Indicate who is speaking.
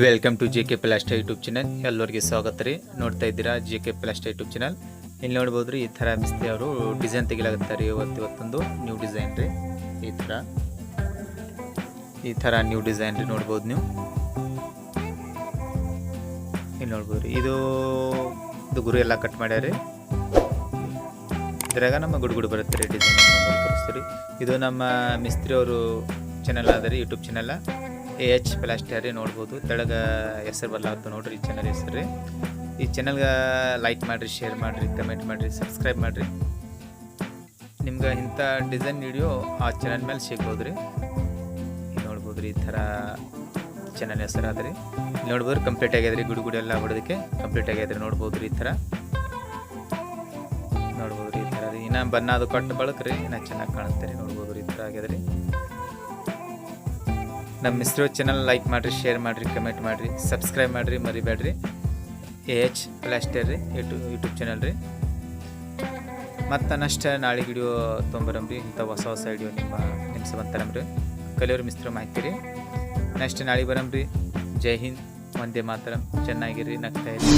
Speaker 1: Welcome to JK plaster YouTube channel. ಎಲ್ಲರಿಗೆ ಸ್ವಾಗತ ರೀ. ನೋಡ್ತಾ ಇದ್ದೀರಾ JK ಪ್ಲಾಸ್ಟರ್ ಯೂಟ್ಯೂಬ್ ಚಾನಲ್. ಇಲ್ಲಿ ನೋಡ್ಬೋದು ರೀ, ಈ ಥರ ಮಿಸ್ತ್ರಿ ಅವರು ಡಿಸೈನ್ ತೆಗಿಲಾಗುತ್ತಾರೆ ರೀ. ಇವತ್ತೊಂದು ನ್ಯೂ ಡಿಸೈನ್ ರೀ. ಈ ಥರ ನ್ಯೂ ಡಿಸೈನ್ ರೀ. ನೋಡ್ಬೋದು ನೀವು ಇಲ್ಲಿ ನೋಡ್ಬೋದು ರೀ. ಇದು ಗುರು ಎಲ್ಲ ಕಟ್ ಮಾಡ್ಯಾರಿ. ಇದ್ರಾಗ ನಮ್ಮ ಗುಡುಗುಡು ಬರುತ್ತೆ ರೀ. ಡಿಸೈನ್ ತೋರಿಸ್ತೀರಿ. ಇದು ನಮ್ಮ ಮಿಸ್ತ್ರಿ ಅವರು ಚಾನಲ್ ಅದ ರೀ, ಯೂಟ್ಯೂಬ್ ಚಾನಲ್ AH ಪ್ಲಾಸ್ಟರ್ ರೀ. ನೋಡ್ಬೋದು ತೆಳಗೆ ಹೆಸರು ಬರಲಾಗ್ತದೆ ನೋಡ್ರಿ, ಈ ಚಾನಲ್ ಹೆಸರು ರೀ. ಈ ಚಾನಲ್ಗೆ ಲೈಕ್ ಮಾಡಿರಿ, ಶೇರ್ ಮಾಡಿರಿ, ಕಮೆಂಟ್ ಮಾಡಿರಿ, ಸಬ್ಸ್ಕ್ರೈಬ್ ಮಾಡಿರಿ. ನಿಮ್ಗೆ ಇಂಥ ಡಿಸೈನ್ ವಿಡಿಯೋ ಆ ಚಾನಲ್ ಮೇಲೆ ಸಿಗ್ಬೋದು ರೀ. ನೋಡ್ಬೋದು ರೀ, ಈ ಥರ ಚಾನಲ್ ಹೆಸರು ಅದ ರೀ. ನೋಡ್ಬೋದು ಕಂಪ್ಲೀಟ್ ಆಗ್ಯದ ರೀ. ಗುಡುಗುಡು ಎಲ್ಲ ಹೊಡೋದಕ್ಕೆ ಕಂಪ್ಲೀಟ್ ಆಗ್ಯದ ರೀ. ನೋಡ್ಬೋದು ರೀ, ಈ ಥರ ನೋಡ್ಬೋದು ರೀ. ಈ ಥರ ರೀ. ಇನ್ನು ಬಣ್ಣ ಅದು ಕೊಟ್ಟು ಬಳಕ್ರಿ ಇನ್ನು ಚೆನ್ನಾಗಿ ಕಾಣುತ್ತೆ ರೀ. ನೋಡ್ಬೋದು ರೀ, ಈ ಥರ ಆಗ್ಯದ ರೀ. ನಮ್ಮ ಮಿಸ್ತ್ರಿ ಚಾನಲ್ ಲೈಕ್ ಮಾಡಿರಿ, ಶೇರ್ ಮಾಡಿರಿ, ಕಮೆಂಟ್ ಮಾಡಿರಿ, ಸಬ್ಸ್ಕ್ರೈಬ್ ಮಾಡಿರಿ, ಮರಿಬೇಡ್ರಿ. AH ಪ್ಲಾಸ್ಟರ್ ರೀ, ಯೂಟ್ಯೂಬ್ ಚಾನಲ್ ರೀ. ಮತ್ತು ನೆಕ್ಸ್ಟ್ ನಾಳೆ ವಿಡಿಯೋ ತೊಂಬರಂಬ್ರಿ. ಇಂಥ ಹೊಸ ವಿಡಿಯೋ ನಿಮ್ಮ ಸಂಬಂಧರಂಬ್ರಿ ಕಲಿಯೋರು ಮಿಸ್ತ್ರಿ ಮಾಹಿತಿ ರೀ. ನೆಕ್ಸ್ಟ್ ನಾಳೆ ಬರಂಬ್ರಿ. ಜೈ ಹಿಂದ್, ವಂದೇ ಮಾತರಂ. ಚೆನ್ನಾಗಿರಿ, ನಗ್ತಾ ಇರಿ.